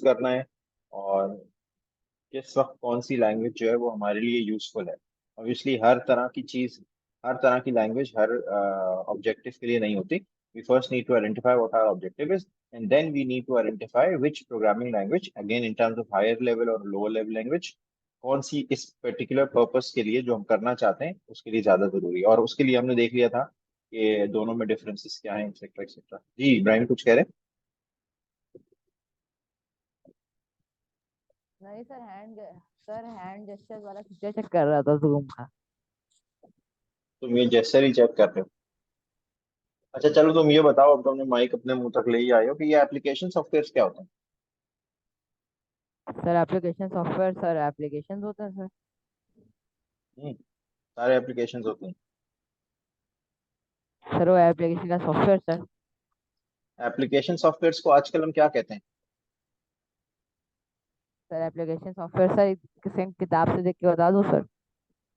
करना है, और किस वक्त कौन सी लैंग्वेज जो है वो हमारे लिए यूजफुल है। ऑब्वियसली हर तरह की चीज, हर तरह की लैंग्वेज हर ऑब्जेक्टिव के लिए नहीं होती। We first need to identify what our objective is, and then we need to identify which programming language, again in terms of higher level और लोअर लेवल लैंग्वेज, कौन सी इस पर्टिकुलर पर्पस के लिए जो हम करना चाहते हैं उसके लिए ज्यादा जरूरी है। और उसके लिए हमने देख लिया था कि दोनों में डिफरेंसेस क्या है, एक्सेट्रा एक्सेट्रा। जी इब्राहिम कुछ कह रहे हैं? नहीं सर हैंड जेस्चर वाला फीचर चेक कर रहा था जूम का। तुम ये जैसे ही चेक कर रहे हो? अच्छा चलो तुम ये बताओ, अब तुमने माइक अपने मुंह तक ले ही आए हो, कि ये एप्लीकेशन सॉफ्टवेयर क्या होते हैं? सर एप्लीकेशन होते हैं सर। सारे एप्लीकेशन होते हैं। सर वो एप्लीकेशन का सॉफ्टवेयर सर। एप्लीकेशन सॉफ्टवेयर को आजकल हम क्या कहते हैं? सर एप्लीकेशन सॉफ्टवेयर सर किसी किताब से देख के बता दूं सर।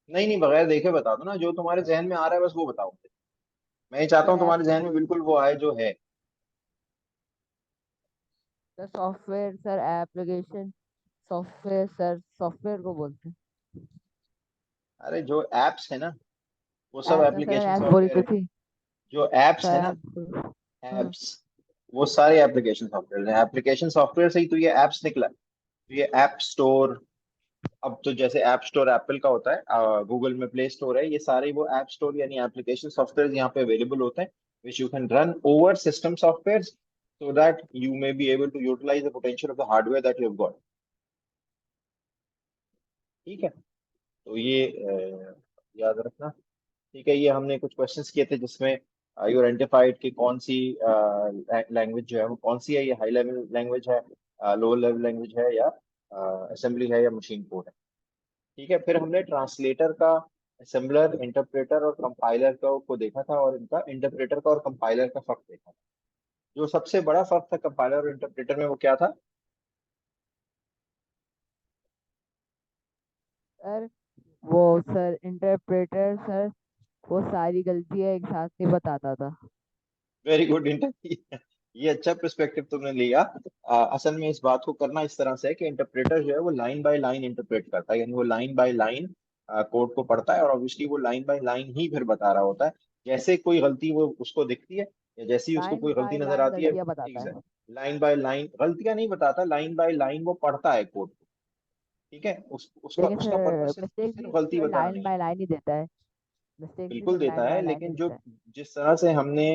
नहीं नहीं, बगैर देखे बता दो ना, जो तुम्हारे जहन में आ रहा है बस वो बताओ मुझे। मैं ये चाहता सर हूँ ऐप तुम्हारे जहन में बिल्कुल वो आए जो है। Sir software sir application software sir software को बोलते हैं। अरे जो एप्स है ना, वो सब ऐप सर एप्लीकेशन ऐप बोली सॉफ्टवेयर तो है। थी। जो एप्स है सर ना, ऐप। हाँ। एप्स, वो सारे एप्लीकेशन सॉफ्टवेयर हैं। एप्लीकेशन सॉफ्टवेयर से ही तो ये एप्स निकला है। तो ये ऐप स्टोर, अब तो जैसे ऐप स्टोर एप्पल का होता है, गूगल में प्ले स्टोर है, ये सारे वो ऐप स्टोर यानी एप्लीकेशन सॉफ्टवेयर यहाँ पे अवेलेबल होते हैं, which you can run over system software, so that you may be able to utilize the potential of the hardware that you have got। ठीक है, तो ये याद रखना। ठीक है, ये हमने कुछ क्वेश्चंस किए थे जिसमें यू आइडेंटिफाइड कि कौन सी लैंग्वेज जो है वो कौन सी है, ये हाई लेवल लैंग्वेज है, लोअर लेवल लैंग्वेज है, या असेंबली है, या मशीन कोड है। ठीक है, फिर हमने ट्रांसलेटर का, असेंबलर, इंटरप्रेटर और कंपाइलर को देखा था, और इनका इंटरप्रेटर का और कंपाइलर का फर्क देखा था। जो सबसे बड़ा फर्क था कंपाइलर और इंटरप्रेटर में वो क्या था? सर वो सर इंटरप्रेटर सर वो सारी गलतियां एक साथ नहीं बताता था। वेरी गुड इंटर ये अच्छा पर्सपेक्टिव तुमने लिया। असल में इस बात को करना इस तरह से है कि इंटरप्रेटर जो है वो लाइन बाय लाइन इंटरप्रेट करता है, यानी वो लाइन बाय लाइन कोड को पढ़ता है, और ऑब्वियसली वो लाइन बाय लाइन ही फिर बता रहा होता है। जैसे कोई गलती वो उसको दिखती है, या जैसी ही उसको लाइन कोई गलती बाय नजर लाइन आती है, गलतियां बताता एग्जैक्ट है। लाइन बाय लाइन गलतियां नहीं बताता, लाइन बाय लाइन वो पढ़ता है कोड को। ठीक है, उसका लेकिन उसका पर्पज सर सिर्फ मिस्टेक सिर्फ भी गलती सर बताना लाइन नहीं है। बाय लाइन ही देता है। मिस्टेक भी बिल्कुल सर देता लाइन है, बाय लाइन ही लेकिन जो देता है। जिस तरह से हमने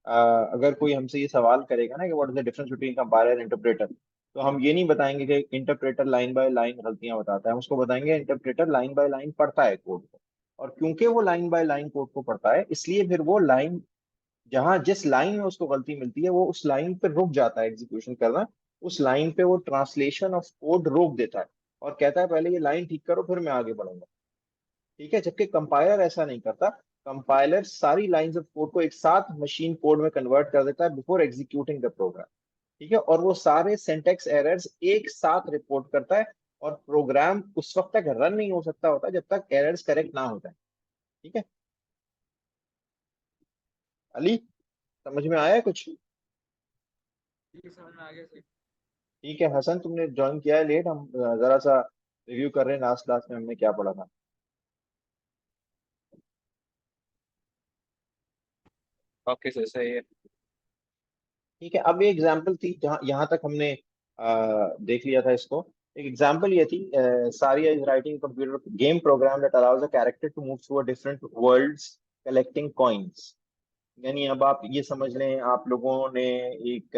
अगर कोई हमसे ये सवाल करेगा ना कि what is the difference between compiler interpreter, तो हम ये नहीं बताएंगे कि इंटरप्रेटर लाइन बाय लाइन गलतियां बताता है, हम उसको बताएंगे इंटरप्रेटर लाइन बाय लाइन पढ़ता है कोड को। और क्योंकि वो लाइन बाय लाइन कोड को पढ़ता है, इसलिए फिर वो लाइन, जहां जिस लाइन में उसको गलती मिलती है वो उस लाइन पे रुक जाता है एग्जीक्यूशन करना। उस लाइन पे वो ट्रांसलेशन ऑफ कोड रोक देता है, और कहता है पहले ये लाइन ठीक करो फिर मैं आगे बढ़ूंगा। ठीक है, जबकि कंपाइलर ऐसा नहीं करता। कंपाइलर सारी लाइंस ऑफ कोड को एक साथ मशीन कोड में कन्वर्ट कर देता है बिफोर एग्जीक्यूटिंग द प्रोग्राम। ठीक है, और वो सारे सिंटेक्स एरर्स एक साथ रिपोर्ट करता है, और प्रोग्राम उस वक्त तक रन नहीं हो सकता होता जब तक एरर्स करेक्ट ना हो जाए। ठीक है, अली समझ में आया है कुछ? ठीक है, समझ में आ गया सर। ठीक है, हसन तुमने ज्वाइन किया है लेट, हम जरा सा रिव्यू कर रहे हैं लास्ट क्लास में हमने क्या पढ़ा था। ओके सर, सही है। ठीक है, अब ये एग्जाम्पल थी जहाँ यहाँ तक हमने देख लिया था इसको। एक एग्जाम्पल ये थी, Saria is writing computer game program that allows a character to move through a different worlds collecting coins. यानी अब आप ये समझ लें, आप लोगों ने एक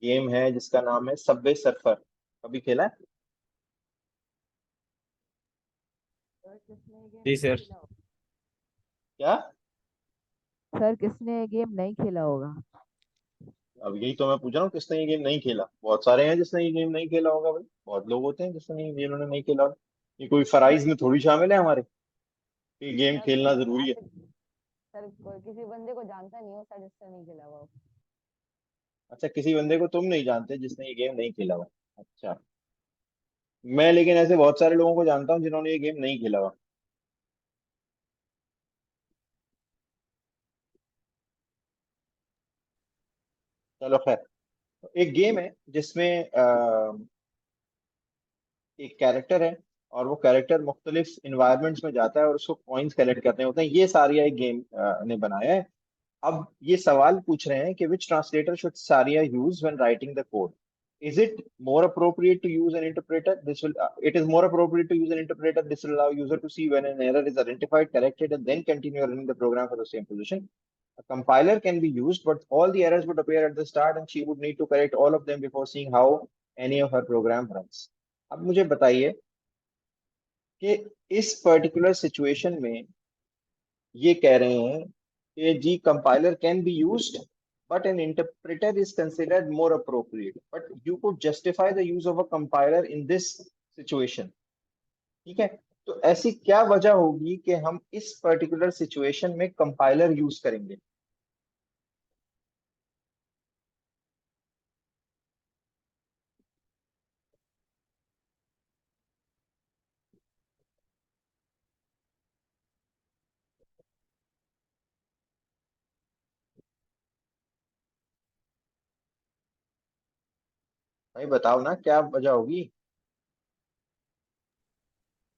गेम है जिसका नाम है सबवे सर्फर, कभी खेला है? सर किसने ये गेम जी नहीं सर। खेला होगा? क्या? सर किसने ये गेम नहीं खेला होगा? अब यही तो मैं पूछ रहा हूँ, किसने ये गेम नहीं खेला? बहुत सारे हैं जिसने ये गेम नहीं खेला होगा भाई, बहुत लोग होते हैं जिसने जिन्होंने नहीं खेला होगा। ये कोई फराइज में थोड़ी शामिल है हमारे कि गेम सर खेलना कोई जरूरी है। ऐसे सर कोई किसी बंदे को जानता नहीं हो सर जिससे नहीं खेला हुआ हो। अच्छा, किसी बंदे को तुम नहीं जानते जिसने ये गेम नहीं खेला हुआ? अच्छा, मैं लेकिन ऐसे बहुत सारे लोगों को जानता हूँ जिन्होंने ये गेम नहीं खेला हुआ। चलो खैर, एक गेम है जिसमें एक कैरेक्टर है, और वो कैरेक्टर मुख्तलिफ इन्वायरमेंट्स में जाता है और उसको कॉइन्स कलेक्ट करने होते हैं। ये सारिया एक गेम ने बनाया है। अब ये सवाल पूछ रहे हैं कि विच ट्रांसलेटर शुड सारिया use when writing the code? Is it more appropriate to use an interpreter? It is more appropriate to use an interpreter. This will allow user to see when an error is identified, corrected, and then continue running the program for the same position. A compiler can be used, but all the errors would appear at the start, and she would need to correct all of them before seeing how any of her program runs. अब मुझे बताइए कि इस particular situation में ये कह रहे हैं कि जी compiler can be used but an interpreter is considered more appropriate, but you could justify the use of a compiler in this situation. ठीक है, तो ऐसी क्या वजह होगी कि हम इस पर्टिकुलर सिचुएशन में कंपाइलर यूज करेंगे? भाई बताओ ना क्या वजह होगी।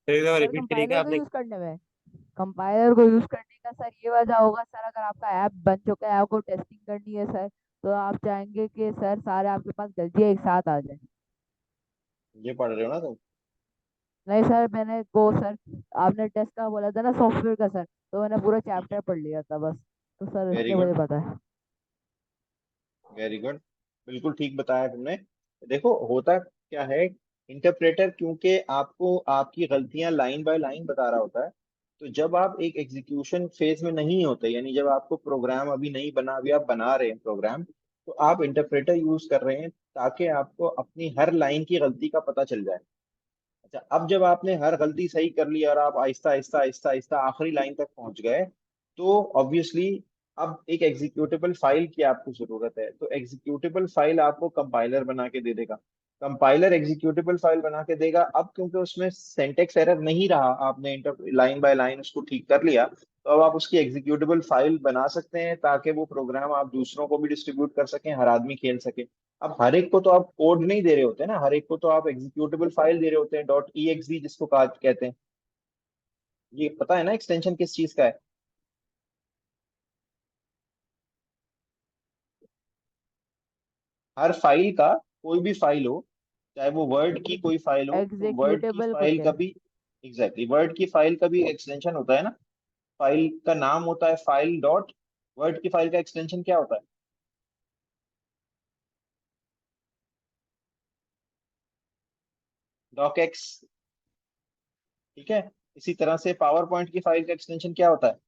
एक दफा सर रिपीट करिएगा कंपाइलर को आपने। यूज करने में, कंपाइलर को यूज करने का सर ये वजह होगा सर, अगर आपका ऐप बन चुका है, आपको टेस्टिंग करनी है सर, तो आप चाहेंगे कि सर सारे आपके पास गलतियां एक साथ आ जाए। ये पढ़ रहे हो ना तुम? नहीं सर, मैंने वो सर, आपने टेस्ट का बोला था ना सॉफ्टवेयर का सर, तो मैंने पूरा ठीक है, चैप्टर पढ़ लिया था बस, तो सर वेरी इसलिए मुझे गुड, पता है। वेरी गुड, बिल्कुल ठीक बताया तुमने। देखो होता क्या है, इंटरप्रेटर क्योंकि आपको आपकी गलतियां लाइन बाय लाइन बता रहा होता है, तो जब आप एक एग्जीक्यूशन फेज में नहीं होते, यानी जब आपको प्रोग्राम अभी नहीं बना, अभी आप बना रहे हैं प्रोग्राम, तो आप इंटरप्रेटर यूज कर रहे हैं ताकि आपको अपनी हर लाइन की गलती का पता चल जाए। अच्छा, अब जब आपने हर गलती सही कर ली और आप आहिस्ता आहिस्ता आहिस्ता आहिस्ता आखिरी लाइन तक पहुंच गए, तो ऑब्वियसली अब एक एग्जीक्यूटेबल फाइल की आपको जरूरत है, तो एग्जीक्यूटेबल फाइल आपको कंपाइलर बना के दे देगा। कंपाइलर एग्जीक्यूटेबल फाइल बना के देगा। अब क्योंकि उसमें सिंटेक्स एरर नहीं रहा, आपने इंटर लाइन बाय लाइन उसको ठीक कर लिया, तो अब आप उसकी एग्जीक्यूटेबल फाइल बना सकते हैं ताकि वो प्रोग्राम आप दूसरों को भी डिस्ट्रीब्यूट कर सकें, हर आदमी खेल सके। अब हर एक को तो आप कोड नहीं दे रहे होते ना, हर एक को तो आप एग्जीक्यूटेबल फाइल दे रहे होते हैं, डॉट ई जिसको कहा कहते हैं। ये पता है ना एक्सटेंशन किस चीज का है? हर फाइल का, कोई भी फाइल हो, चाहे वो वर्ड की कोई फाइल हो, तो वर्ड की एग्जीक्यूटेबल फाइल कुछ का है। भी, एग्जैक्टली वर्ड की फाइल का भी एक्सटेंशन होता है ना। फाइल का नाम होता है फाइल डॉट, वर्ड की फाइल का एक्सटेंशन क्या होता है? Docx. ठीक है, इसी तरह से पावर पॉइंट की फाइल का एक्सटेंशन क्या होता है?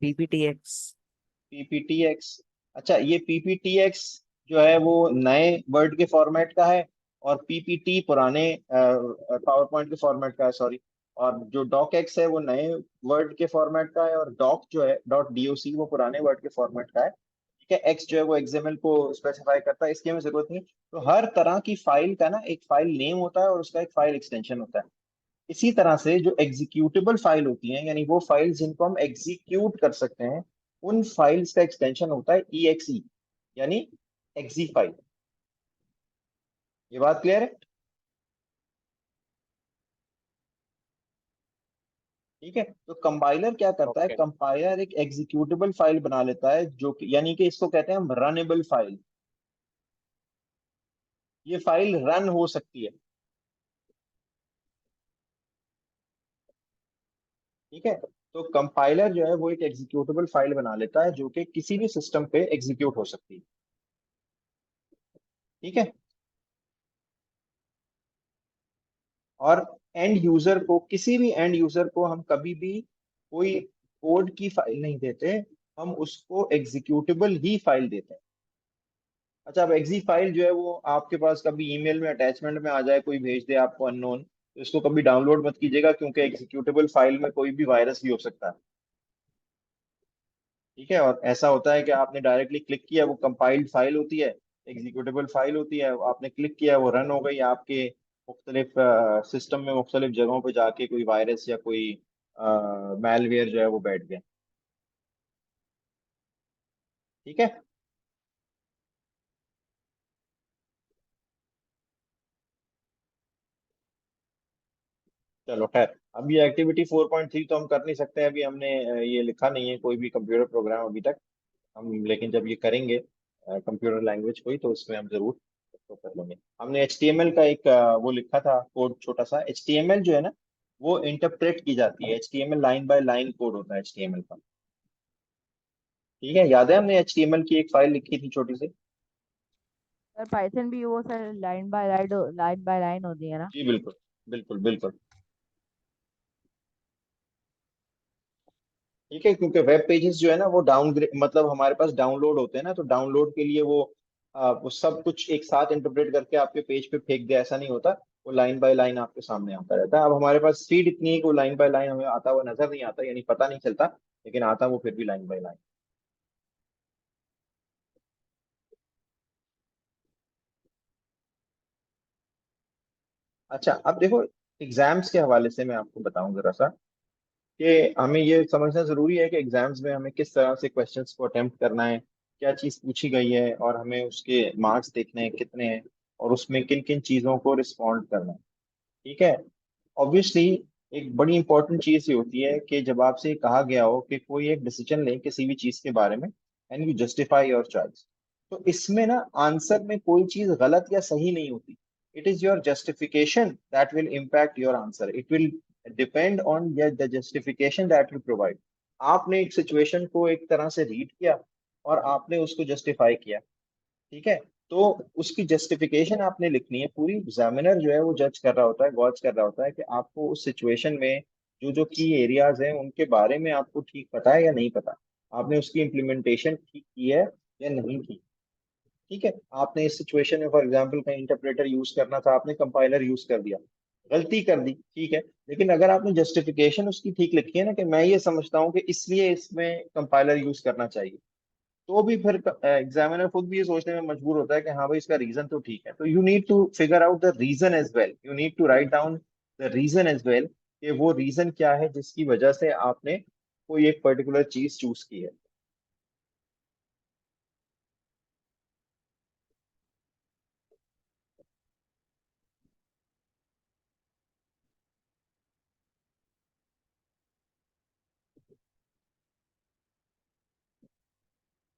PPTX। पीपीटीएक्स। अच्छा, ये पीपीटीएक्स जो है वो नए वर्ड के फॉर्मेट का है, और पीपीटी पुराने पावर पॉइंट के फॉर्मेट का है, सॉरी। और जो डॉक एक्स है वो नए वर्ड के फॉर्मेट का है, और डॉक जो है डॉट डीओसी वो पुराने वर्ड के फॉर्मेट का है। ठीक है, एक्स जो है वो एक्सएमएल को स्पेसिफाई करता है, इसकी हमें जरूरत नहीं। तो हर तरह की फाइल का ना एक फाइल नेम होता है और उसका एक फाइल एक्सटेंशन होता है। इसी तरह से जो एग्जीक्यूटेबल फाइल होती हैं, यानी वो फाइल जिनको हम एग्जीक्यूट कर सकते हैं, उन फाइल्स का एक्सटेंशन होता है EXE, यानी एक्जी फाइल। ये बात क्लियर है? ठीक है, तो कंपाइलर क्या करता है, ओके। कंपाइलर एक एग्जीक्यूटेबल फाइल बना लेता है जो कि, यानी कि इसको कहते हैं हम रनेबल फाइल। ये फाइल रन हो सकती है। ठीक है, तो कंपाइलर जो है वो एक एग्जीक्यूटेबल फाइल बना लेता है जो कि किसी भी सिस्टम पे एग्जीक्यूट हो सकती है। ठीक है, और एंड यूजर को, किसी भी एंड यूजर को हम कभी भी कोई कोड की फाइल नहीं देते, हम उसको एग्जीक्यूटेबल ही फाइल देते हैं। अच्छा, अब एग्जी फाइल जो है वो आपके पास कभी ईमेल में अटैचमेंट में आ जाए, कोई भेज दे आपको अननोन, तो इसको कभी डाउनलोड मत कीजिएगा, क्योंकि एग्जीक्यूटेबल फाइल में कोई भी वायरस भी हो सकता है। ठीक है, और ऐसा होता है कि आपने डायरेक्टली क्लिक किया, वो कंपाइल्ड फाइल होती है, एग्जीक्यूटेबल फाइल होती है, आपने क्लिक किया वो रन हो गई आपके मुख्तलिफ सिस्टम में, मुख्तलिफ जगहों पे जाके कोई वायरस या कोई मैलवेयर जो है वो बैठ गया। ठीक है। चलो खैर, अब ये एक्टिविटी 4.3 तो हम कर नहीं सकते, अभी हमने ये लिखा नहीं है कोई भी कंप्यूटर प्रोग्राम अभी तक हम, लेकिन जब ये करेंगे कंप्यूटर लैंग्वेज कोई, तो उसमें हम जरूर तो कर लेंगे। हमने एचटीएमएल का एक वो लिखा था कोड छोटा सा। एचटीएमएल जो है ना, वो इंटरप्रेट की जाती है। HTML line by line code होता है एचटीएमएल का। ठीक है, याद है हमने एचटीएमएल की एक फाइल लिखी थी छोटी सी। सर पाइथन भी वो सर लाइन बाय लाइन होती है ना। जी बिल्कुल, बिल्कुल बिल्कुल। ठीक है, क्योंकि वेब पेजेस जो है ना वो डाउनग्रेड, मतलब हमारे पास डाउनलोड होते हैं ना, तो डाउनलोड के लिए वो सब कुछ एक साथ इंटरप्रेट करके आपके पेज पे फेंक दे, ऐसा नहीं होता। वो लाइन बाय लाइन आपके सामने आता रहता है। अब हमारे पास स्पीड इतनी है कि वो लाइन बाय लाइन हमें आता हुआ नजर नहीं आता, यानी पता नहीं चलता, लेकिन आता वो फिर भी लाइन बाय लाइन। अच्छा, अब देखो, एग्जाम्स के हवाले से मैं आपको बताऊं जरा सा, कि हमें ये समझना जरूरी है कि एग्जाम्स में हमें किस तरह से क्वेश्चंस को अटेम्प्ट करना है, क्या चीज़ पूछी गई है, और हमें उसके मार्क्स देखने हैं कितने हैं, और उसमें किन किन चीज़ों को रिस्पॉन्ड करना है। ठीक है। ऑब्वियसली एक बड़ी इंपॉर्टेंट चीज़ ये होती है कि जब आपसे कहा गया हो कि कोई एक डिसीजन लें किसी भी चीज़ के बारे में, and you justify your choice, तो इसमें ना आंसर में कोई चीज़ गलत या सही नहीं होती। It is your justification that will impact your answer. It will depend on the justification that you provide. आपने एक सिचुएशन को एक तरह से रीड किया और आपने उसको जस्टिफाई किया। ठीक है, तो उसकी जस्टिफिकेशन आपने लिखनी है पूरी। एग्जामिनर जो है वो जज कर रहा होता है, गॉज कर रहा होता है कि आपको उस सिचुएशन में जो जो की एरियाज हैं उनके बारे में आपको ठीक पता है या नहीं पता, आपने उसकी इम्प्लीमेंटेशन ठीक की है या नहीं की। ठीक है, आपने इस सिचुएशन में फॉर एग्जांपल कहीं इंटरप्रेटर यूज करना था, आपने कंपाइलर यूज कर दिया, गलती कर दी, ठीक है। लेकिन अगर आपने जस्टिफिकेशन उसकी ठीक लिखी है ना, कि मैं ये समझता हूँ कि इसलिए इसमें कंपाइलर यूज करना चाहिए, तो भी फिर एग्जामिनर खुद भी ये सोचने में मजबूर होता है कि हाँ भाई इसका रीजन तो ठीक है। तो you need to figure out the reason as well, you need to write down the reason as well, कि वो रीजन क्या है जिसकी वजह से आपने कोई एक पर्टिकुलर चीज चूज की है।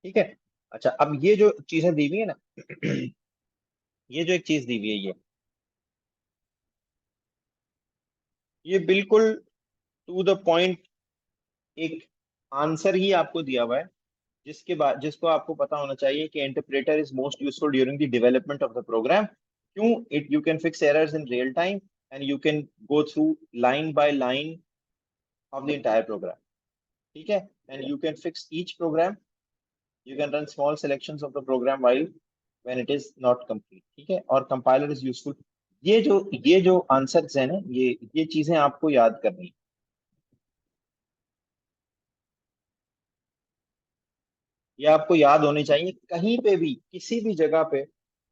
ठीक है। अच्छा, अब ये जो चीजें दी हुई है ना, ये जो एक चीज दी हुई है, ये बिल्कुल टू द पॉइंट एक आंसर ही आपको दिया हुआ है, जिसके बाद जिसको आपको पता होना चाहिए कि interpreter is most useful during the development of the program. क्यों? It you can fix errors in real time, and you can go through line by line of the entire program. ठीक है, and you can fix each program, you can run small selections of the program while when it is not complete. ठीक है, और compiler is useful. ये जो answers है ना, ये चीजें आपको याद करनी है। ये आपको याद होने चाहिए। कहीं पे भी किसी भी जगह पे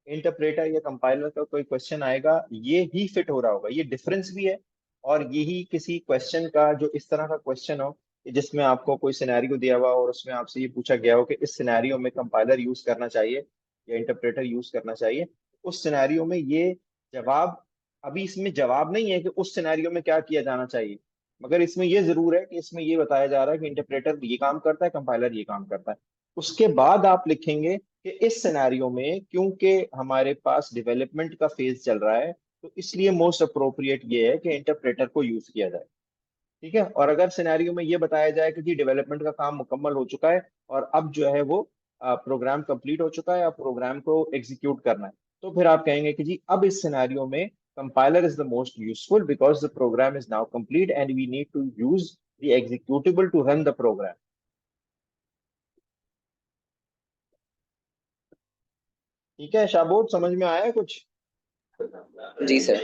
इंटरप्रेटर या कंपाइलर का कोई क्वेश्चन आएगा, ये ही फिट हो रहा होगा। ये डिफरेंस भी है, और यही किसी क्वेश्चन का जो इस तरह का क्वेश्चन हो कि जिसमें आपको कोई सिनेरियो दिया हुआ और उसमें आपसे ये पूछा गया हो कि इस सिनेरियो में कंपाइलर यूज करना चाहिए या इंटरप्रेटर यूज करना चाहिए, उस सिनेरियो में ये जवाब, अभी इसमें जवाब नहीं है कि उस सिनेरियो में क्या किया जाना चाहिए, मगर इसमें ये जरूर है कि इसमें ये बताया जा रहा है कि इंटरप्रेटर ये काम करता है, कंपाइलर ये काम करता है। उसके बाद आप लिखेंगे कि इस सिनेरियो में क्योंकि हमारे पास डेवलपमेंट का फेज चल रहा है, तो इसलिए मोस्ट अप्रोप्रिएट ये है कि इंटरप्रेटर को यूज किया जाए। ठीक है, और अगर सिनेरियो में ये बताया जाए कि जी डेवलपमेंट का काम मुकम्मल हो चुका है और अब जो है वो प्रोग्राम कंप्लीट हो चुका है, अब प्रोग्राम को एग्जीक्यूट करना है, तो फिर आप कहेंगे कि जी अब इस सिनेरियो में compiler is the most useful because the program is now complete and we need to use the executable to run the program. ठीक है शाबोट, समझ में आया है कुछ? जी सर।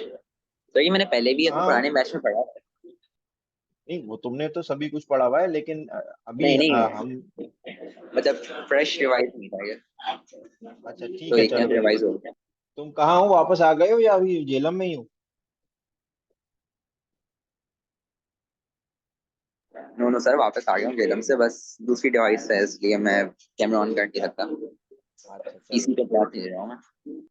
तो ये मैंने पहले भी अपने हाँ, पुराने बैच में पढ़ा था। नहीं वो तुमने तो सभी कुछ पढ़ा हुआ है, लेकिन अभी नहीं नहीं, हम। मतलब फ्रेश रिवाइज नहीं था ये, अच्छा ठीक तो है, एक चलो दिन वेरी रिवाइज गुड। हो गया। तुम कहाँ हो, वापस आ गए हो या अभी जेलम में ही हो? नो नो नो सर, वापस आ गया हूँ जेलम से, बस दूसरी डिवाइस है इसलिए मैं कैमरा ऑन कर नहीं सकता। अच्छा पीसी चलो पे बात नहीं रहा हूँ मैं।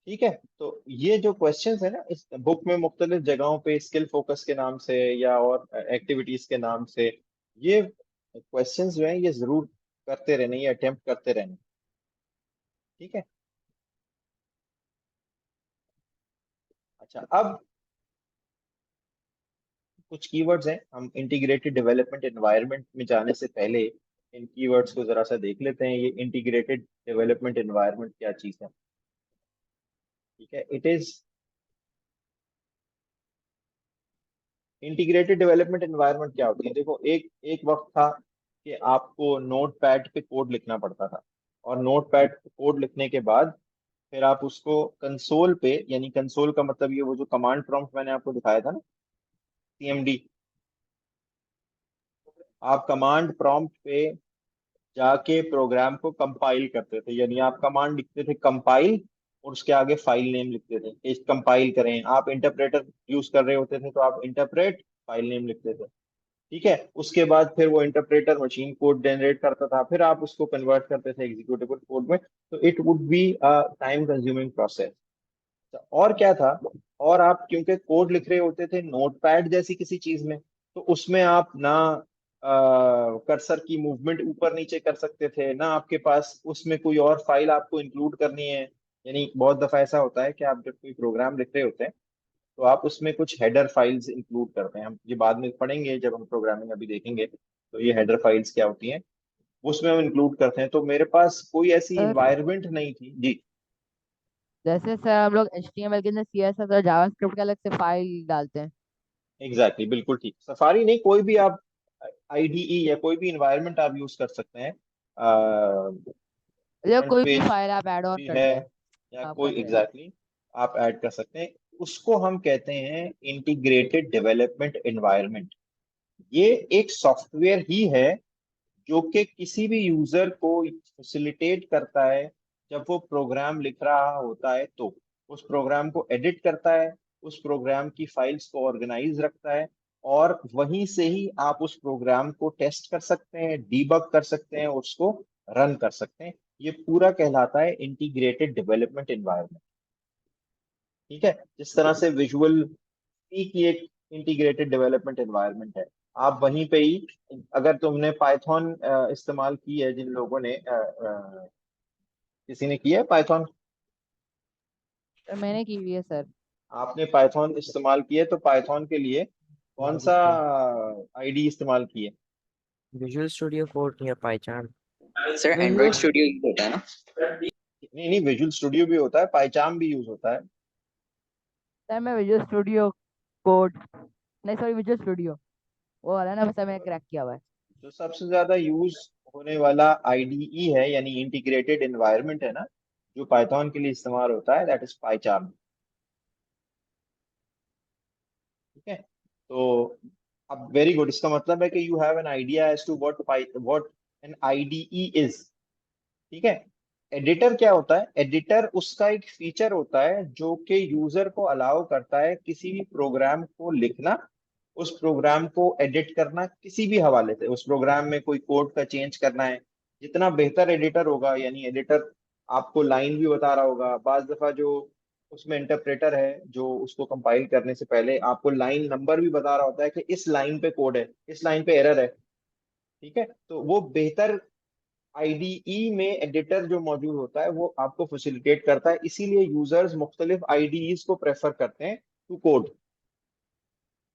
ठीक है। तो ये जो क्वेश्चंस है ना इस बुक में मुख्तलिफ जगहों पे स्किल फोकस के नाम से या और एक्टिविटीज के नाम से, ये क्वेश्चंस जो है ये जरूर करते रहने, ये अटेम्प्ट करते रहने। ठीक है। अच्छा, अब कुछ कीवर्ड्स हैं, हम इंटीग्रेटेड डेवलपमेंट एनवायरनमेंट में जाने से पहले इन कीवर्ड्स को जरा सा देख लेते हैं। ये इंटीग्रेटेड डेवलपमेंट एनवायरनमेंट क्या चीज है? ठीक है, it is integrated development environment क्या होती है? देखो, एक एक वक्त था कि आपको नोट पैड पे कोड लिखना पड़ता था, और नोट पैड पे कोड लिखने के बाद फिर आप उसको कंसोल पे, यानी कंसोल का मतलब ये वो जो कमांड प्रॉम्प्ट मैंने आपको दिखाया था ना, सीएमडी, आप कमांड प्रॉम्प्ट पे जाके प्रोग्राम को कंपाइल करते थे। यानी आप कमांड लिखते थे कंपाइल, और उसके आगे फाइल नेम लिखते थे कि कंपाइल करें। आप इंटरप्रेटर यूज कर रहे होते थे तो आप इंटरप्रेट फाइल नेम लिखते थे। ठीक है, उसके बाद फिर वो इंटरप्रेटर मशीन कोड जनरेट करता था, फिर आप उसको कन्वर्ट करते थे एग्जीक्यूटेबल कोड में। तो it would be a time consuming process. और क्या था, और आप क्योंकि कोड लिख रहे होते थे नोटपैड जैसी किसी चीज में, तो उसमें आप ना कर्सर की मूवमेंट ऊपर नीचे कर सकते थे, ना आपके पास उसमें कोई और फाइल आपको इंक्लूड करनी है। यानी बहुत दफा ऐसा होता है कि आप जब कोई प्रोग्राम लिख रहे होते हैं तो आप उसमें कुछ हेडर फाइल्स इंक्लूड करते हैं। हम ये बाद में पढ़ेंगे जब हम प्रोग्रामिंग अभी देखेंगे, तो ये हेडर फाइल्स क्या होती हैं, उसमें हम इंक्लूड करते हैं। तो मेरे पास कोई ऐसी सर इन्वायरमेंट नहीं थी जी। जैसे सर हम लोग HTML के अंदर CSS और जावास्क्रिप्ट के अलग से फाइल डालते हैं। एग्जैक्टली बिल्कुल ठीक, सफारी नहीं, कोई भी आप आईडीई या कोई भी इन्वायरमेंट आप यूज कर सकते हैं। या फ्रंट कोई भी पेज फाइल आप ऐड ऑन भी है करते हैं या आप कोई, कर रहे हैं। एग्जैक्टली आप ऐड कर सकते हैं। उसको हम कहते हैं इंटीग्रेटेड डेवलपमेंट एनवायरनमेंट। ये एक सॉफ्टवेयर ही है जो कि किसी भी यूजर को फैसिलिटेट करता है, जब वो प्रोग्राम लिख रहा होता है तो उस प्रोग्राम को एडिट करता है, उस प्रोग्राम की फाइल्स को ऑर्गेनाइज रखता है, और वहीं से ही आप उस प्रोग्राम को टेस्ट कर सकते हैं, डीबग कर सकते हैं, उसको रन कर सकते हैं। ये पूरा कहलाता है इंटीग्रेटेड डेवलपमेंट एनवायरनमेंट। ठीक है, जिस तरह से विजुअल सी की एक इंटीग्रेटेड डेवलपमेंट एनवायरनमेंट है, आप वहीं पे ही, अगर तुमने पाइथन इस्तेमाल की है, जिन लोगों ने किसी ने किया है पाइथन, सर मैंने की हुई है सर। आपने पाइथन इस्तेमाल किया है, तो पाइथन के लिए कौन सा आईडी इस्तेमाल की है? विजुअल स्टूडियो कोड या PyCharm. Sir android visual studio use होता है ना? नहीं नहीं, विजुअल स्टूडियो भी होता है, पाइचाम भी यूज होता है। सर मैं विजुअल स्टूडियो कोड, नहीं सॉरी विजुअल स्टूडियो वो वाला ना सर मैंने क्रैक किया हुआ है। जो सबसे ज्यादा यूज होने वाला आईडीई है, यानी इंटीग्रेटेड एनवायरनमेंट है ना, जो पाइथन के लिए इस्तेमाल होता है, दैट इज पाइचाम। ठीक है। तो अब वेरी गुड, इसका मतलब है कि you have an idea as to what an IDE is. ठीक है। एडिटर क्या होता है? एडिटर उसका एक फीचर होता है जो कि यूजर को अलाउ करता है किसी भी प्रोग्राम को लिखना, उस प्रोग्राम को एडिट करना किसी भी हवाले से, उस प्रोग्राम में कोई कोड का चेंज करना है। जितना बेहतर एडिटर होगा, यानी एडिटर आपको लाइन भी बता रहा होगा, बाज दफा जो उसमें इंटरप्रेटर है जो उसको कंपाइल करने से पहले आपको लाइन नंबर भी बता रहा होता है कि इस लाइन पे कोड है, इस लाइन पे एरर है। ठीक है, तो वो बेहतर आईडीई में एडिटर जो मौजूद होता है वो आपको फैसिलिटेट करता है, इसीलिए यूजर्स मुख्तलिफ आईडीईज को प्रेफर करते हैं टू कोड।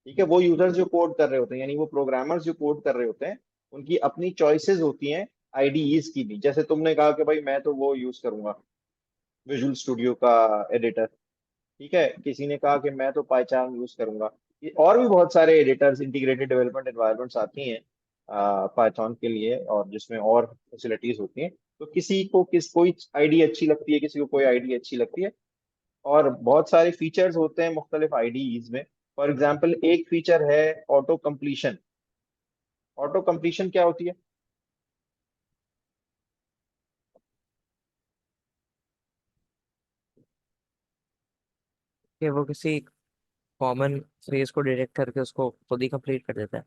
ठीक है, वो यूजर्स जो कोड कर रहे होते हैं, यानी वो प्रोग्रामर्स जो कोड कर रहे होते हैं, उनकी अपनी चॉइसेस होती हैं आईडीईज की भी। जैसे तुमने कहा कि भाई मैं तो वो यूज करूंगा, विजुअल स्टूडियो का एडिटर। ठीक है, किसी ने कहा कि मैं तो पाइचान यूज करूंगा। और भी बहुत सारे एडिटर्स, इंटीग्रेटेड डेवलपमेंट एनवायरनमेंट्स आती हैं पाइथन के लिए, और जिसमें और फैसिलिटीज होती हैं। तो किसी को कोई आईडी अच्छी लगती है, किसी को कोई आईडी अच्छी लगती है, और बहुत सारे फीचर्स होते हैं मुख्तलिफ आईडीज में। फॉर एग्जाम्पल, एक फीचर है ऑटो कंप्लीशन। ऑटो कंप्लीशन क्या होती है? कि वो किसी कॉमन फ्रेज को डिटेक्ट करके उसको खुद ही कंप्लीट कर देता है।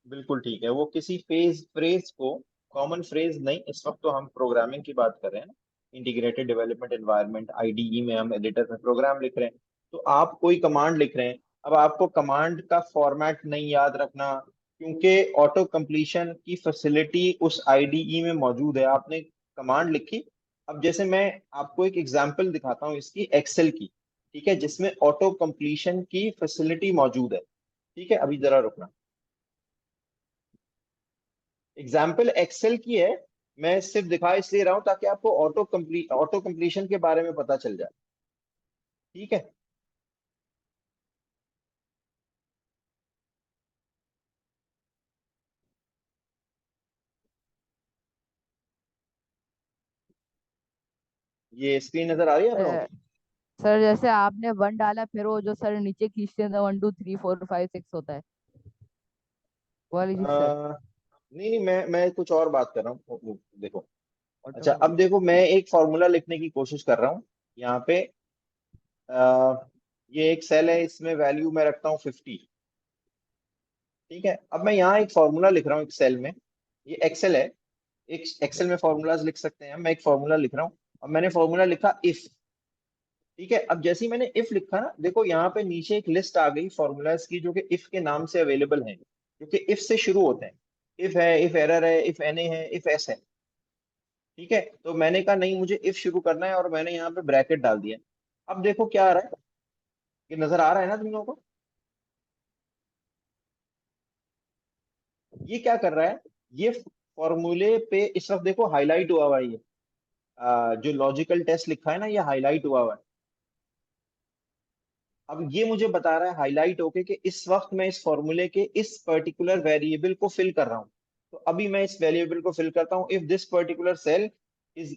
बिल्कुल ठीक है, वो किसी फेज फ्रेज को, कॉमन फ्रेज नहीं, इस वक्त तो हम प्रोग्रामिंग की बात कर रहे हैं ना, इंटीग्रेटेड डेवलपमेंट एनवायरनमेंट आईडीई में हम एडिटर में प्रोग्राम लिख रहे हैं। तो आप कोई कमांड लिख रहे हैं, अब आपको कमांड का फॉर्मेट नहीं याद रखना, क्योंकि ऑटो कंप्लीशन की फैसिलिटी उस आईडीई में मौजूद है। आपने कमांड लिखी, अब जैसे मैं आपको एक एग्जांपल दिखाता हूँ इसकी, एक्सेल की, ठीक है, जिसमें ऑटो कंप्लीशन की फैसिलिटी मौजूद है। ठीक है, अभी जरा रुकना, एग्जाम्पल एक्सेल की है, मैं सिर्फ दिखा इसलिए रहा हूं ताकि आपको ऑटो कंप्लीशन के बारे में पता चल जाए। ठीक है, ये स्क्रीन नजर आ रही है आप लोगों सर, को? सर जैसे आपने वन डाला, फिर वो जो सर नीचे खींचते हैं 1 2 3 4 5 6 होता है, वो वाली चीज सर। नहीं नहीं, मैं कुछ और बात कर रहा हूँ, देखो। ऑटो अच्छा, अब कंप्लीट। देखो मैं एक फॉर्मूला लिखने की कोशिश कर रहा हूँ यहाँ पे। ये एक सेल है, इसमें वैल्यू मैं रखता हूँ 50। ठीक है, अब मैं यहाँ एक फॉर्मूला लिख रहा हूँ एक सेल में, ये एक्सेल है, एक एक्सेल में फॉर्मूलाज लिख सकते हैं, मैं एक फॉर्मूला लिख रहा हूँ। अब मैंने फॉर्मूला लिखा इफ। ठीक है, अब जैसे ही मैंने इफ लिखा ना, देखो यहाँ पे नीचे एक लिस्ट आ गई फॉर्मूलाज की, जो कि इफ के नाम से अवेलेबल हैं, जो कि इफ से शुरू होते हैं। इफ है, इफ एरर है, इफ एन है, इफ एस है। ठीक है, तो मैंने कहा नहीं, मुझे इफ शुरू करना है, और मैंने यहाँ पे ब्रैकेट डाल दिया। अब देखो क्या आ रहा है, ये नजर आ रहा है ना तुम लोगों को? ये क्या कर रहा है, ये फॉर्मूले पे इस वक्त देखो हाईलाइट हुआ हुआ है ये, जो लॉजिकल टेस्ट लिखा है ना, ये हाईलाइट हुआ हुआ है। अब ये मुझे बता रहा है हाईलाइट होके कि इस वक्त मैं इस फॉर्मूले के इस पर्टिकुलर वेरिएबल को फिल कर रहा हूँ। तो अभी मैं इस वेरिएबल को फिल करता हूँ, if this particular cell is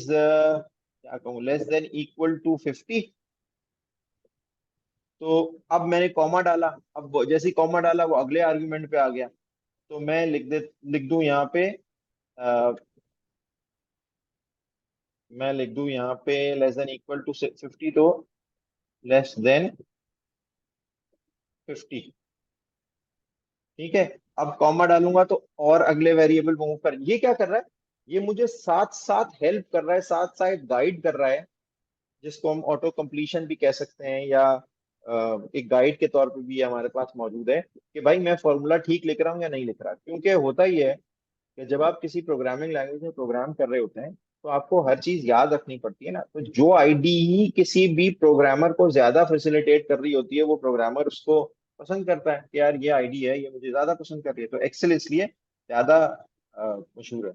क्या कहूँ, लेस देन इक्वल टू 50। तो अब मैंने कॉमा डाला, अब जैसे ही कॉमा डाला वो अगले आर्गुमेंट पे आ गया। तो मैं लिख दूं यहाँ पे, अ, मैं लिख दूं यहाँ पे लेस देन इक्वल टू 50, तो लेस देन 50। ठीक है, अब कॉमा डालूंगा तो और अगले वेरिएबल मूव कर, ये क्या कर रहा है, ये मुझे साथ साथ हेल्प कर रहा है, साथ साथ गाइड कर रहा है, जिसको हम ऑटो कंप्लीशन भी कह सकते हैं, या एक गाइड के तौर पे भी ये हमारे पास मौजूद है कि भाई मैं फॉर्मूला ठीक लिख रहा हूँ या नहीं लिख रहा। क्योंकि होता ही है कि जब आप किसी प्रोग्रामिंग लैंग्वेज में प्रोग्राम कर रहे होते हैं, तो आपको हर चीज याद रखनी पड़ती है ना। तो जो आईडीई किसी भी प्रोग्रामर को ज्यादा फैसिलिटेट कर रही होती है, वो प्रोग्रामर उसको पसंद करता है कि यार ये आईडी है, ये मुझे ज्यादा पसंद कर रही है। तो एक्सेल इसलिए ज्यादा मशहूर है,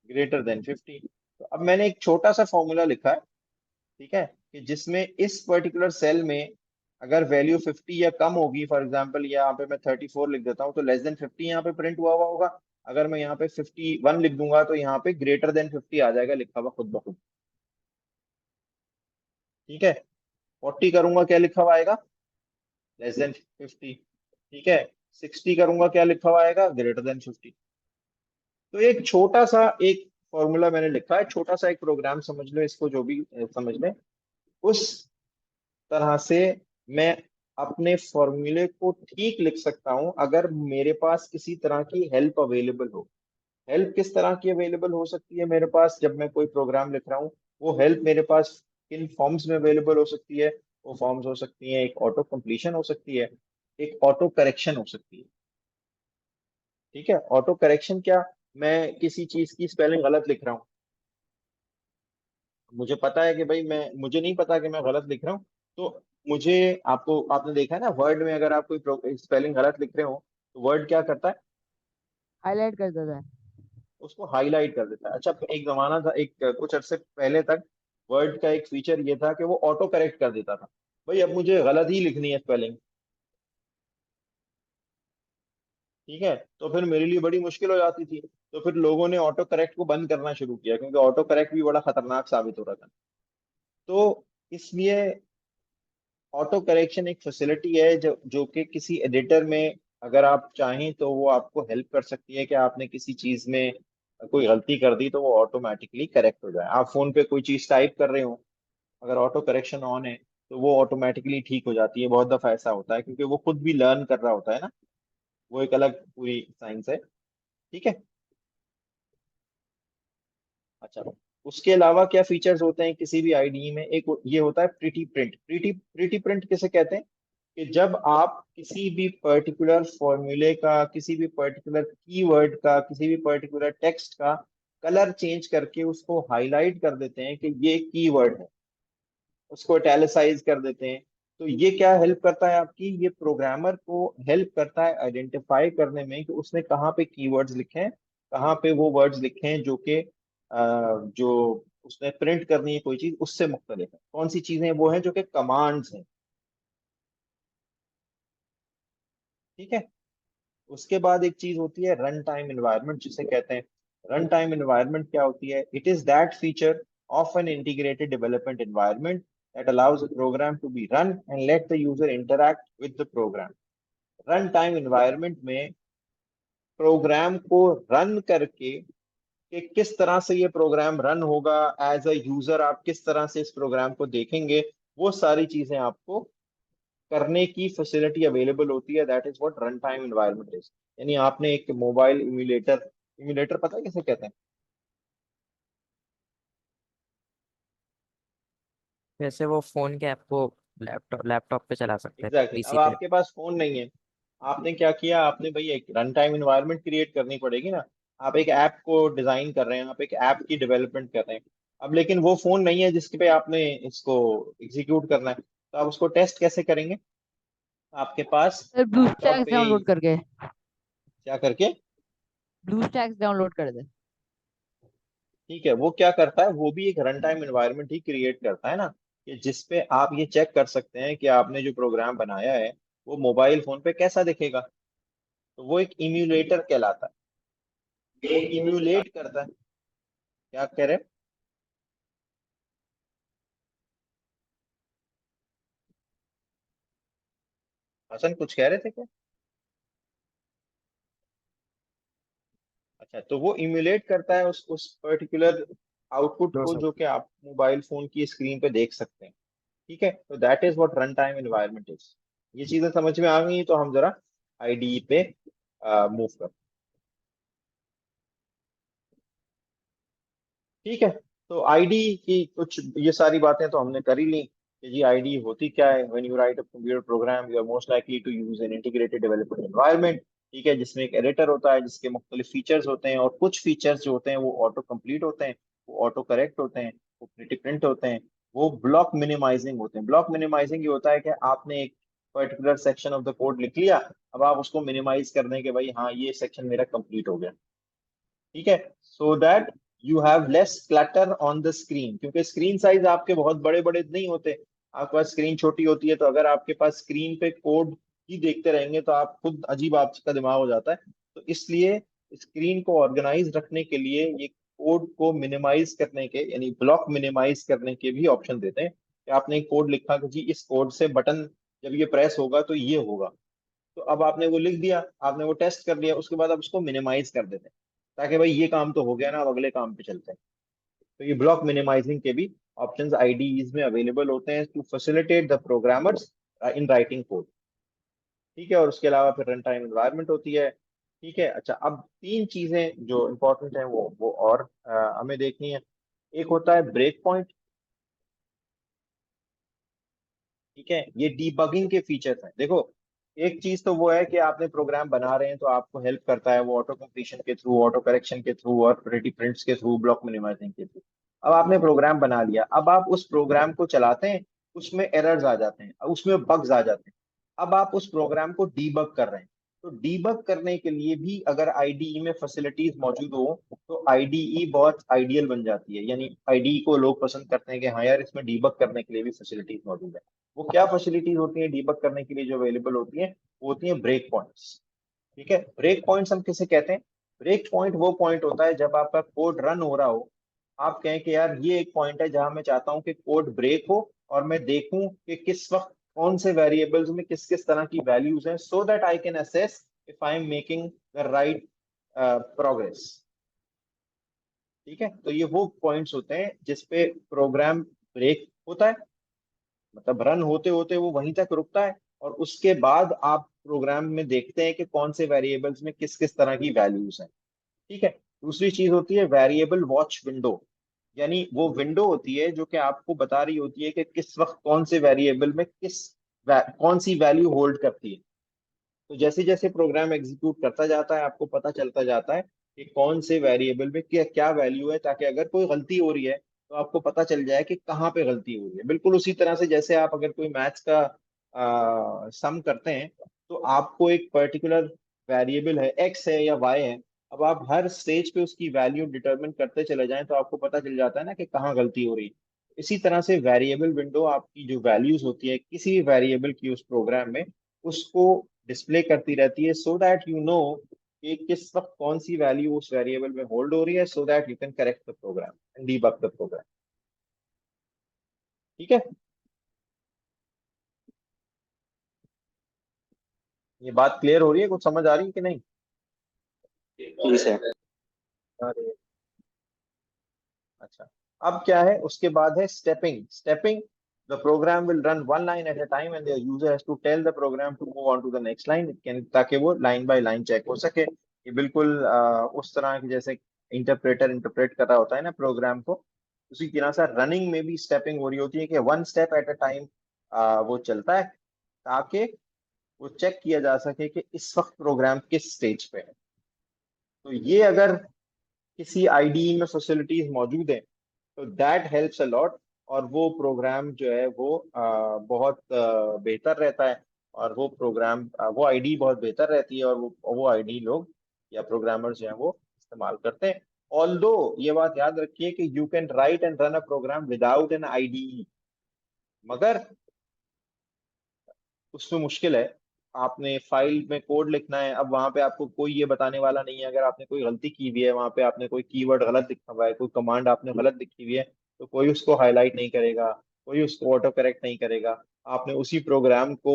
ग्रेटर देन 50। तो अब मैंने एक छोटा सा फॉर्मूला लिखा है, ठीक है, कि जिसमें इस पर्टिकुलर सेल में अगर वैल्यू 50 या कम होगी, फॉर एग्जांपल यहाँ पे मैं 34 लिख देता हूँ, तो लेस देन 50 यहाँ पे प्रिंट हुआ हुआ होगा। अगर मैं यहाँ पे 51 लिख दूंगा, तो यहाँ पे ग्रेटर देन 50 आ जाएगा लिखा हुआ खुद ब खुद। ठीक है, 40 करूंगा क्या लिखा हुआ आएगा, लेस देन 50। ठीक है, 60 करूंगा क्या लिखा हुआ आएगा, ग्रेटर देन 50। तो एक छोटा सा एक फॉर्मूला मैंने लिखा है, छोटा सा एक प्रोग्राम समझ लो इसको, जो भी समझ लें, उस तरह से मैं अपने फॉर्मूले को ठीक लिख सकता हूं, अगर मेरे पास किसी तरह की हेल्प अवेलेबल हो। हेल्प किस तरह की अवेलेबल हो सकती है मेरे पास जब मैं कोई प्रोग्राम लिख रहा हूँ? वो हेल्प मेरे पास किन फॉर्म्स में अवेलेबल हो सकती है? वो फॉर्म्स हो सकती हैं, एक ऑटो कंप्लीशन हो सकती है, एक ऑटो करेक्शन हो सकती है। ठीक है, ऑटो करेक्शन क्या, मैं किसी चीज की स्पेलिंग गलत लिख रहा हूँ, मुझे पता है कि भाई मैं, मुझे नहीं पता कि मैं गलत लिख रहा हूँ, तो मुझे, आपको आपने देखा है ना वर्ड में, अगर आप कोई स्पेलिंग गलत लिख रहे हो, तो वर्ड क्या करता है, हाईलाइट कर देता है। उसको हाईलाइट कर देता है। अच्छा, एक जमाना था, एक कुछ अरसे पहले तक वर्ड का एक फीचर ये था कि वो ऑटो करेक्ट कर देता था। भाई अब मुझे गलत ही लिखनी है स्पेलिंग, ठीक है, तो फिर मेरे लिए बड़ी मुश्किल हो जाती थी। तो फिर लोगों ने ऑटो करेक्ट को बंद करना शुरू किया, क्योंकि ऑटो करेक्ट भी बड़ा खतरनाक साबित हो रहा था। तो इसलिए ऑटो करेक्शन एक फैसिलिटी है जो कि किसी एडिटर में, अगर आप चाहें तो वो आपको हेल्प कर सकती है कि आपने किसी चीज में कोई गलती कर दी, तो वो ऑटोमेटिकली करेक्ट हो जाए। आप फोन पे कोई चीज टाइप कर रहे हो, अगर ऑटो करेक्शन ऑन है, तो वो ऑटोमेटिकली ठीक हो जाती है। बहुत दफा ऐसा होता है क्योंकि वो खुद भी लर्न कर रहा होता है ना, वो एक अलग पूरी साइंस है। ठीक है। अच्छा, उसके अलावा क्या फीचर्स होते हैं किसी भी आईडीई में? एक ये होता है प्रीटी प्रिंट। प्रीटी प्रिंट किसे कहते हैं? कि जब आप किसी भी पर्टिकुलर फॉर्मूले का, किसी भी पर्टिकुलर कीवर्ड का, किसी भी पर्टिकुलर टेक्स्ट का कलर चेंज करके उसको हाईलाइट कर देते हैं कि ये कीवर्ड है, उसको इटैलिसाइज कर देते हैं, तो ये क्या हेल्प करता है आपकी? ये प्रोग्रामर को हेल्प करता है आइडेंटिफाई करने में कि उसने कहाँ पे कीवर्ड्स लिखे हैं, कहाँ पे वो वर्ड्स लिखे हैं जो कि जो उसने प्रिंट करनी है कोई चीज उससे मुख्तलिफ है। कौन सी चीजें वो हैं? जो कि कमांड्स हैं। ठीक है। उसके बाद एक चीज होती है रन टाइम एनवायरनमेंट, जिसे कहते हैं। रन टाइम एनवायरनमेंट क्या होती है? It is that feature of N integrated development environment that allows a program to be run and let the user interact with the program. Run time environment में programme को run करके कि किस तरह से ये प्रोग्राम रन होगा, as a user आप किस तरह से इस प्रोग्राम को देखेंगे, वो सारी चीजें आपको करने की फैसिलिटी अवेलेबल होती है। That is what run time environment is. यानी आपने एक मोबाइल इम्यूलेटर, इम्यूलेटर पता है किसे कहते हैं? जैसे वो फोन के ऐप को लैपटॉप पे चला सकते हैं, एग्जैक्टली अब पीसी पे। आपके पास फोन नहीं है, आपने क्या किया? आपने भाई एक रन टाइम इन्वायरमेंट क्रिएट करनी पड़ेगी ना। आप एक ऐप को डिजाइन कर रहे हैं, आप एक ऐप की डेवलपमेंट कर रहे हैं। अब लेकिन वो फोन नहीं है जिसके पे आपने इसको एग्जीक्यूट करना है, तो आप उसको टेस्ट कैसे करेंगे? आपके पास सर लैपटॉप ब्लूस्टैक्स पे ही डाउनलोड करके, क्या करके? ब्लूस्टैक्स डाउनलोड कर दे। ठीक है, वो क्या करता है? वो भी एक रन टाइम एनवायरनमेंट ही क्रिएट करता है ना, कि जिसपे आप ये चेक कर सकते हैं कि आपने जो प्रोग्राम बनाया है वो मोबाइल फोन पे कैसा दिखेगा। तो वो एक इम्यूलेटर कहलाता है, वो इम्यूलेट करता है। क्या कह रहे हैं? हसन कुछ कह रहे थे क्या? अच्छा, तो वो इम्यूलेट करता है उस पर्टिकुलर आउटपुट दो को सब। जो कि आप मोबाइल फोन की स्क्रीन पे देख सकते हैं। ठीक है, तो that is what run time environment is. ये चीजें समझ में आ गई तो हम जरा आईडीई पे मूव करते हैं। ठीक है, तो आईडी की कुछ ये सारी बातें तो हमने कर ही ली कि जी आईडी होती क्या है। When you write a computer program you are most likely to use an integrated development environment. ठीक है, जिसमें एक एडिटर होता है जिसके मुख्तलिफ फीचर्स होते हैं, और कुछ फीचर्स जो होते हैं वो ऑटो कंप्लीट होते हैं, वो ऑटो करेक्ट होते हैं, वो प्रिटी प्रिंट होते हैं, वो ब्लॉक मिनिमाइजिंग होते हैं। ब्लॉक मिनिमाइजिंग ये होता है कि आपने एक particular section of the code लिख लिया, अब आप उसको मिनिमाइज कर दें कि भाई हाँ ये सेक्शन मेरा कंप्लीट हो गया। ठीक है, so that you have less clutter on the screen, क्योंकि स्क्रीन साइज आपके बहुत बड़े बड़े नहीं होते, आपके पास स्क्रीन छोटी होती है। तो अगर आपके पास स्क्रीन पे कोड ही देखते रहेंगे तो आप खुद अजीब आपका दिमाग हो जाता है। तो इसलिए स्क्रीन को ऑर्गेनाइज रखने के लिए ये कोड को मिनिमाइज करने के, यानी ब्लॉक मिनिमाइज करने के भी ऑप्शन देते हैं कि आपने एक कोड लिखा कि जी इस कोड से बटन जब ये प्रेस होगा तो ये होगा। तो अब आपने वो लिख दिया, आपने वो टेस्ट कर लिया, उसके बाद आप उसको मिनिमाइज कर देते हैं ताकि भाई ये काम तो हो गया ना, अब अगले काम पे चलते हैं। तो ये ब्लॉक मिनिमाइजिंग के भी ऑप्शंस आईडीज में अवेलेबल होते हैं to facilitate the programmers in writing code. ठीक है, और उसके अलावा फिर रन टाइम एनवायरनमेंट होती है। ठीक है, अच्छा अब तीन चीजें जो इंपॉर्टेंट हैं वो और हमें देखनी है। एक होता है ब्रेक पॉइंट। ठीक है, ये डीबगिंग के फीचर्स हैं। देखो, एक चीज तो वो है कि आपने प्रोग्राम बना रहे हैं तो आपको हेल्प करता है वो ऑटो कंप्लीशन के थ्रू, ऑटो करेक्शन के थ्रू, और प्रिटी प्रिंट्स के थ्रू, ब्लॉक मिनिमाइजिंग के थ्रू। अब आपने प्रोग्राम बना लिया, अब आप उस प्रोग्राम को चलाते हैं, उसमें एरर्स आ जाते हैं, उसमें बग्स आ जाते हैं। अब आप उस प्रोग्राम को डीबग कर रहे हैं, तो डीबग करने के लिए भी अगर आईडीई में फैसिलिटीज मौजूद हो तो आईडीई बहुत आइडियल बन जाती है। यानी आईडीई को लोग पसंद करते हैं कि हाँ यार इसमें डीबग करने के लिए भी फैसिलिटीज मौजूद है। वो क्या फैसिलिटीज होती हैं डीबग करने के लिए जो अवेलेबल होती हैं? वो होती हैं ब्रेक पॉइंट्स। ठीक है, ब्रेक पॉइंट्स हम किसे कहते हैं? ब्रेक पॉइंट वो पॉइंट होता है जब आपका कोड रन हो रहा हो, आप कहें कि यार ये एक पॉइंट है जहां मैं चाहता हूं कि कोड ब्रेक हो और मैं देखूं कि किस वक्त कौन से वेरिएबल्स में किस किस तरह की वैल्यूज हैं, so that I can assess if I am making the right progress. ठीक है, तो ये वो पॉइंट्स होते हैं जिसपे प्रोग्राम ब्रेक होता है। मतलब रन होते होते वो वहीं तक रुकता है, और उसके बाद आप प्रोग्राम में देखते हैं कि कौन से वेरिएबल्स में किस किस तरह की वैल्यूज हैं। ठीक है। दूसरी चीज होती है वेरिएबल वॉच विंडो, यानी वो विंडो होती है जो कि आपको बता रही होती है कि किस वक्त कौन से वेरिएबल में कौन सी वैल्यू होल्ड करती है। तो जैसे जैसे प्रोग्राम एग्जीक्यूट करता जाता है आपको पता चलता जाता है कि कौन से वेरिएबल में क्या क्या वैल्यू है, ताकि अगर कोई गलती हो रही है तो आपको पता चल जाए कि कहाँ पे गलती हो रही है। बिल्कुल उसी तरह से जैसे आप अगर कोई मैथ्स का सम करते हैं, तो आपको एक पर्टिकुलर वेरिएबल है, एक्स है या वाई है, अब आप हर स्टेज पे उसकी वैल्यू डिटरमिन करते चले जाएं तो आपको पता चल जाता है ना कि कहाँ गलती हो रही है। इसी तरह से वेरिएबल विंडो आपकी जो वैल्यूज होती है किसी भी वेरिएबल की उस प्रोग्राम में, उसको डिस्प्ले करती रहती है, सो दैट यू नो कि किस वक्त कौन सी वैल्यू उस वेरिएबल में होल्ड हो रही है, so that you can correct the program and debug the program. ठीक है। ये बात क्लियर हो रही है, कुछ समझ आ रही है कि नहीं? जी सर। अरे अच्छा। अब क्या है, उसके बाद है stepping. Stepping, the program will run one line at a time and the user has to tell the program to move on to the next line, ताकि वो लाइन बाय लाइन चेक हो सके। ये बिल्कुल उस तरह की जैसे इंटरप्रेटर इंटरप्रेट कर रहा होता है ना प्रोग्राम को, उसी तरह से रनिंग में भी स्टेपिंग हो रही होती है कि one step at a time वो चलता है, ताकि वो चेक किया जा सके कि इस वक्त प्रोग्राम किस स्टेज पे है। तो ये अगर किसी आईडीई में फैसिलिटीज मौजूद है तो दैट हेल्प्स अ लॉट, और वो प्रोग्राम जो है वो बहुत बेहतर रहता है, और वो प्रोग्राम वो आईडी बहुत बेहतर रहती है, और वो आईडी लोग या प्रोग्रामर्स जो है वो इस्तेमाल करते हैं। ऑल्दो ये बात याद रखिए कि you can write and run a program without an IDE, मगर उसमें मुश्किल है। आपने फाइल में कोड लिखना है, अब वहां पे आपको कोई ये बताने वाला नहीं है, अगर आपने कोई गलती की हुई है वहां पे, आपने कोई कीवर्ड गलत लिखा हुआ है, कोई कमांड आपने गलत लिखी हुई है, तो कोई उसको हाईलाइट नहीं करेगा, कोई उसको ऑटो करेक्ट नहीं करेगा। आपने उसी प्रोग्राम को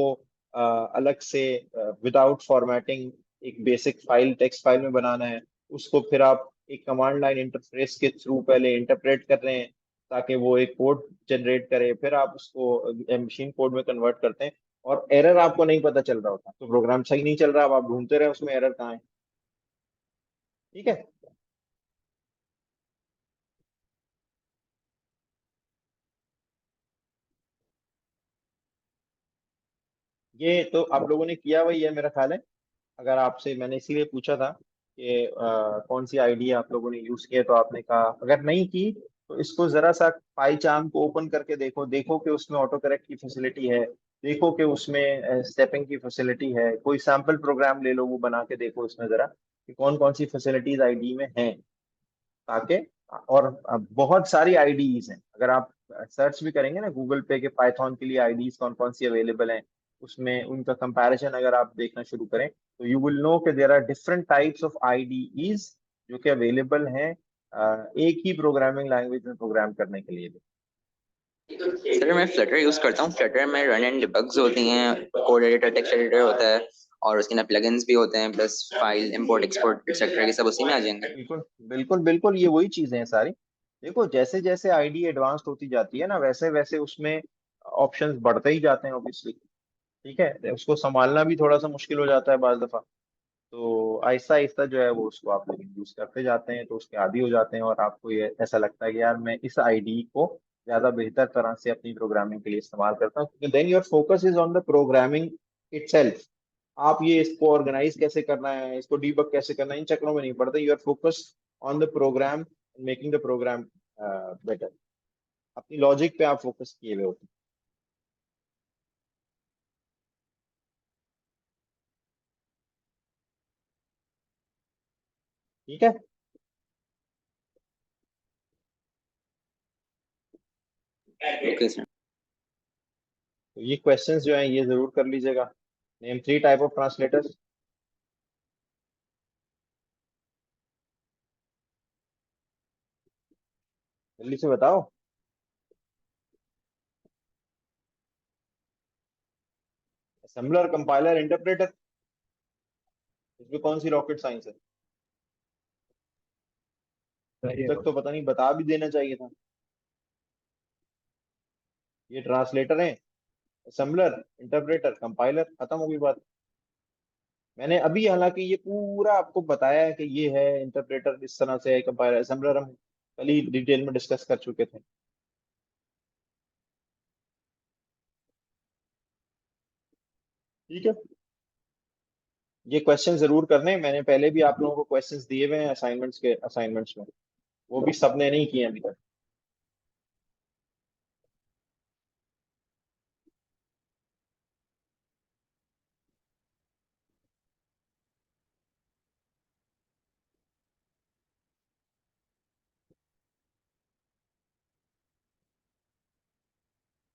अलग से विदाउट फॉर्मेटिंग एक बेसिक फाइल टेक्स्ट फाइल में बनाना है, उसको फिर आप एक कमांड लाइन इंटरफेस के थ्रू पहले इंटरप्रेट कर रहे हैं ताकि वो एक कोड जनरेट करे, फिर आप उसको मशीन कोड में कन्वर्ट करते हैं, और एरर आपको नहीं पता चल रहा होता तो प्रोग्राम सही नहीं चल रहा, अब आप ढूंढते रहे उसमें एरर कहाँ है। ठीक है। ये तो आप लोगों ने किया वही है मेरा ख्याल है। अगर आपसे मैंने इसीलिए पूछा था कि कौन सी आईडी आप लोगों ने यूज किया, तो आपने कहा अगर नहीं की तो इसको जरा सा पाईचार्म को ओपन करके देखो, देखो कि उसमें ऑटो करेक्ट की फैसिलिटी है, देखो कि उसमें स्टेपिंग की फैसिलिटी है, कोई सैंपल प्रोग्राम ले लो वो बना के देखो इसमें जरा कि कौन कौन सी फैसिलिटीज आईडी में हैं, ताकि और बहुत सारी आईडीज हैं, अगर आप सर्च भी करेंगे ना गूगल पे के पाइथन के लिए आईडीज कौन कौन सी अवेलेबल हैं, उसमें उनका कंपैरिजन अगर आप देखना शुरू करें तो यू विल नो कि there are different types of IDEs जो कि अवेलेबल हैं एक ही प्रोग्रामिंग लैंग्वेज में प्रोग्राम करने के लिए भी। सर मैं फ्लटर यूज करता हूँ। फ्लटर में रन एंड डिबग्स होती हैं, कोड एडिटर, टेक्स्ट एडिटर होता है, और उसके अंदर प्लगइन्स भी होते हैं, plus file import export etcetera ये सब उसी में आ जाएंगे। बिल्कुल बिल्कुल बिल्कुल, ये वही चीजें हैं सारी। देखो जैसे जैसे आईडी एडवांस होती जाती है ना, वैसे वैसे उसमें ऑप्शंस बढ़ते ही जाते हैं ऑब्वियसली। ठीक है, उसको संभालना भी थोड़ा सा मुश्किल हो जाता है बाज दफा, तो आहिस्ता आहिस्ता जो है वो उसको आप लोग यूज करते जाते हैं तो उसके आदी हो जाते हैं, और आपको ये ऐसा लगता है कि यार मैं इस आईडी को ज्यादा बेहतर तरह से अपनी प्रोग्रामिंग के लिए इस्तेमाल करता हूँ, क्योंकि then your focus is on the programming itself. आप ये इसको ऑर्गेनाइज कैसे करना है, इसको डीबग कैसे करना है, इन चक्रों में नहीं पड़ते, you are focus on the program, making the program better. अपनी लॉजिक पे आप फोकस किए हुए होते हैं। ठीक है। Okay sir. तो ये क्वेश्चंस जो हैं ये जरूर कर लीजिएगा। नेम 3 टाइप ऑफ ट्रांसलेटर्स, जल्दी से बताओ। असेंबलर, कंपाइलर, इंटरप्रेटर, इसमें कौन सी रॉकेट साइंस है? अभी तक तो पता नहीं, बता भी देना चाहिए था। ये ट्रांसलेटर हैं, असेंबलर, इंटरप्रेटर, कंपाइलर, खत्म होगी बात। मैंने अभी हालांकि ये पूरा आपको बताया है कि ये है इंटरप्रेटर, इस तरह से है, कंपाइलर, असेंबलर हम कल ही डिटेल में डिस्कस कर चुके थे। ठीक है, ये क्वेश्चन जरूर करने, मैंने पहले भी आप लोगों को क्वेश्चंस दिए हुए हैं असाइनमेंट्स में, वो भी सबने नहीं किए अभी तक।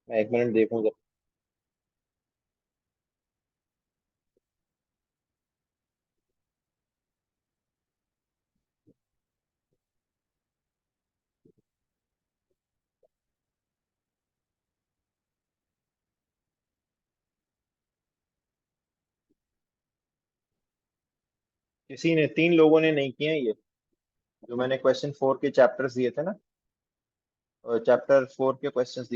मैं एक मिनट देखूं जब। किसी ने, 3 लोगों ने नहीं किए हैं ये, जो मैंने क्वेश्चन 4 के चैप्टर्स दिए थे ना, चैप्टर 4 के क्वेश्चंस